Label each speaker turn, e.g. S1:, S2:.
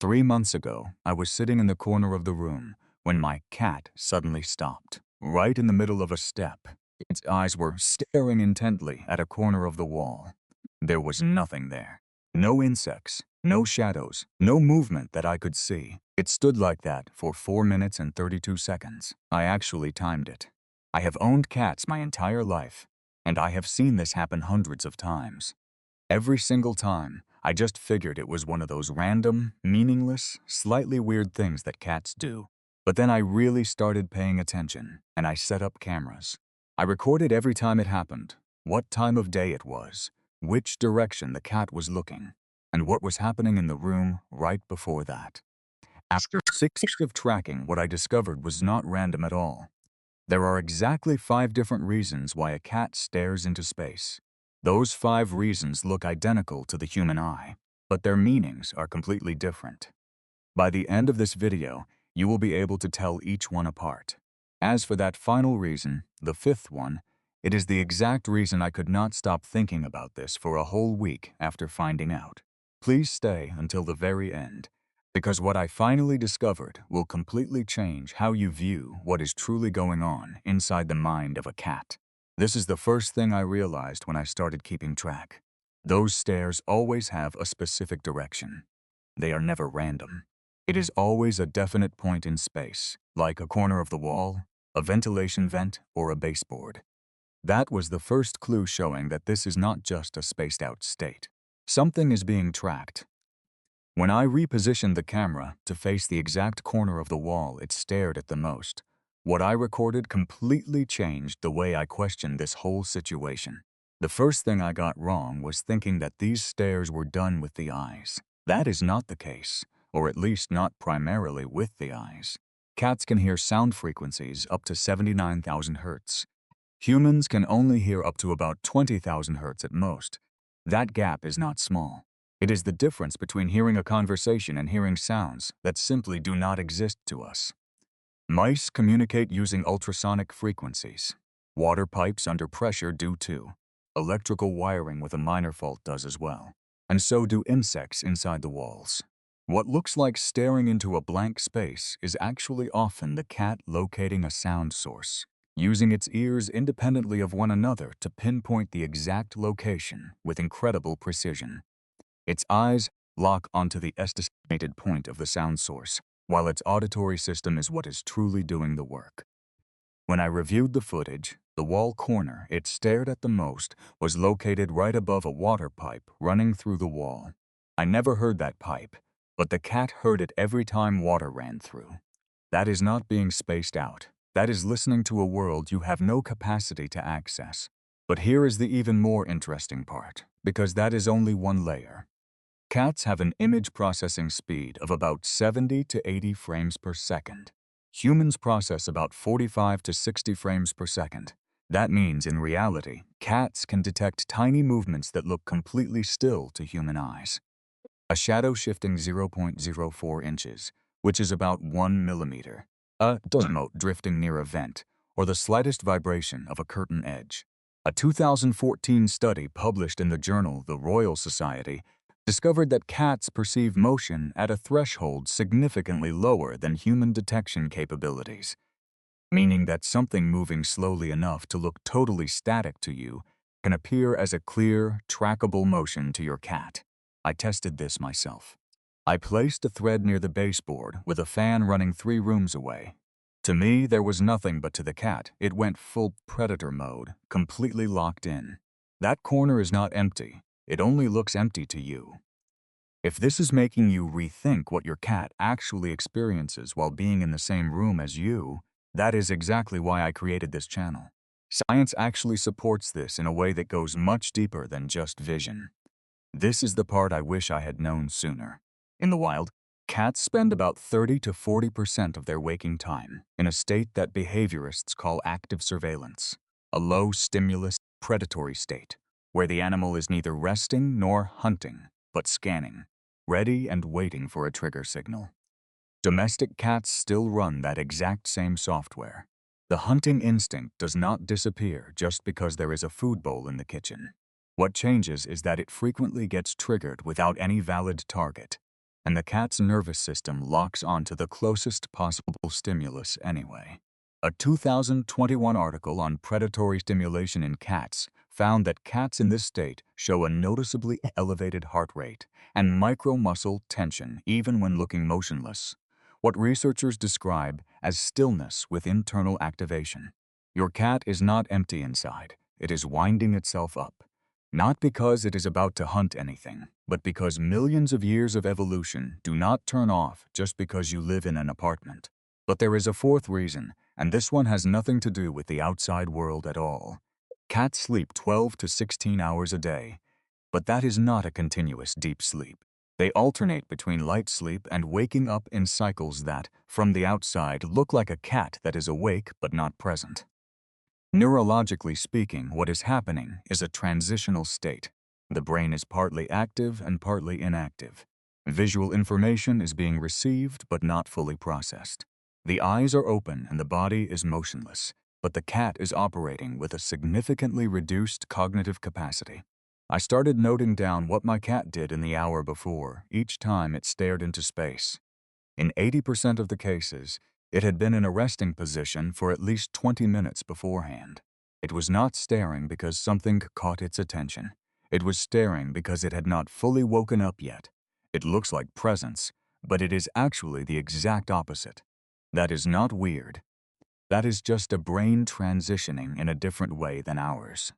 S1: 3 months ago, I was sitting in the corner of the room when my cat suddenly stopped, right in the middle of a step. Its eyes were staring intently at a corner of the wall. There was nothing there. No insects, no shadows, no movement that I could see. It stood like that for 4 minutes and 32 seconds. I actually timed it. I have owned cats my entire life, and I have seen this happen hundreds of times. Every single time, I just figured it was one of those random, meaningless, slightly weird things that cats do. But then I really started paying attention, and I set up cameras. I recorded every time it happened, what time of day it was, which direction the cat was looking, and what was happening in the room right before that. After 6 weeks of tracking, what I discovered was not random at all. There are exactly 5 different reasons why a cat stares into space. Those 5 reasons look identical to the human eye, but their meanings are completely different. By the end of this video, you will be able to tell each one apart. As for that final reason, the 5th one, it is the exact reason I could not stop thinking about this for a whole week after finding out. Please stay until the very end, because what I finally discovered will completely change how you view what is truly going on inside the mind of a cat. This is the first thing I realized when I started keeping track. Those stares always have a specific direction. They are never random. It is always a definite point in space, like a corner of the wall, a ventilation vent, or a baseboard. That was the first clue showing that this is not just a spaced-out state. Something is being tracked. When I repositioned the camera to face the exact corner of the wall it stared at the most, what I recorded completely changed the way I questioned this whole situation. The first thing I got wrong was thinking that these stares were done with the eyes. That is not the case, or at least not primarily with the eyes. Cats can hear sound frequencies up to 79,000 hertz. Humans can only hear up to about 20,000 hertz at most. That gap is not small. It is the difference between hearing a conversation and hearing sounds that simply do not exist to us. Mice communicate using ultrasonic frequencies. Water pipes under pressure do too. Electrical wiring with a minor fault does as well. And so do insects inside the walls. What looks like staring into a blank space is actually often the cat locating a sound source, using its ears independently of one another to pinpoint the exact location with incredible precision. Its eyes lock onto the estimated point of the sound source, while its auditory system is what is truly doing the work. When I reviewed the footage, the wall corner it stared at the most was located right above a water pipe running through the wall. I never heard that pipe, but the cat heard it every time water ran through. That is not being spaced out. That is listening to a world you have no capacity to access. But here is the even more interesting part, because that is only one layer. Cats have an image processing speed of about 70 to 80 frames per second. Humans process about 45 to 60 frames per second. That means, in reality, cats can detect tiny movements that look completely still to human eyes. A shadow shifting 0.04 inches, which is about 1 millimeter. A dust mote drifting near a vent, or the slightest vibration of a curtain edge. A 2014 study published in the journal The Royal Society discovered that cats perceive motion at a threshold significantly lower than human detection capabilities, meaning that something moving slowly enough to look totally static to you can appear as a clear, trackable motion to your cat. I tested this myself. I placed a thread near the baseboard with a fan running 3 rooms away. To me, there was nothing, but to the cat, it went full predator mode, completely locked in. That corner is not empty. It only looks empty to you. If this is making you rethink what your cat actually experiences while being in the same room as you, that is exactly why I created this channel. Science actually supports this in a way that goes much deeper than just vision. This is the part I wish I had known sooner. In the wild, cats spend about 30 to 40% of their waking time in a state that behaviorists call active surveillance, a low-stimulus predatory state, where the animal is neither resting nor hunting, but scanning, ready and waiting for a trigger signal. Domestic cats still run that exact same software. The hunting instinct does not disappear just because there is a food bowl in the kitchen. What changes is that it frequently gets triggered without any valid target. and the cat's nervous system locks onto the closest possible stimulus anyway. A 2021 article on predatory stimulation in cats found that cats in this state show a noticeably elevated heart rate and micromuscle tension even when looking motionless, what researchers describe as stillness with internal activation. Your cat is not empty inside, it is winding itself up. Not because it is about to hunt anything, but because millions of years of evolution do not turn off just because you live in an apartment. But there is a fourth reason, and this one has nothing to do with the outside world at all. Cats sleep 12 to 16 hours a day, but that is not a continuous deep sleep. They alternate between light sleep and waking up in cycles that, from the outside, look like a cat that is awake but not present. Neurologically speaking, what is happening is a transitional state. The brain is partly active and partly inactive. Visual information is being received but not fully processed. The eyes are open and the body is motionless, but the cat is operating with a significantly reduced cognitive capacity. I started noting down what my cat did in the hour before, each time it stared into space. In 80% of the cases, it had been in a resting position for at least 20 minutes beforehand. It was not staring because something caught its attention. It was staring because it had not fully woken up yet. It looks like presence, but it is actually the exact opposite. That is not weird. That is just a brain transitioning in a different way than ours.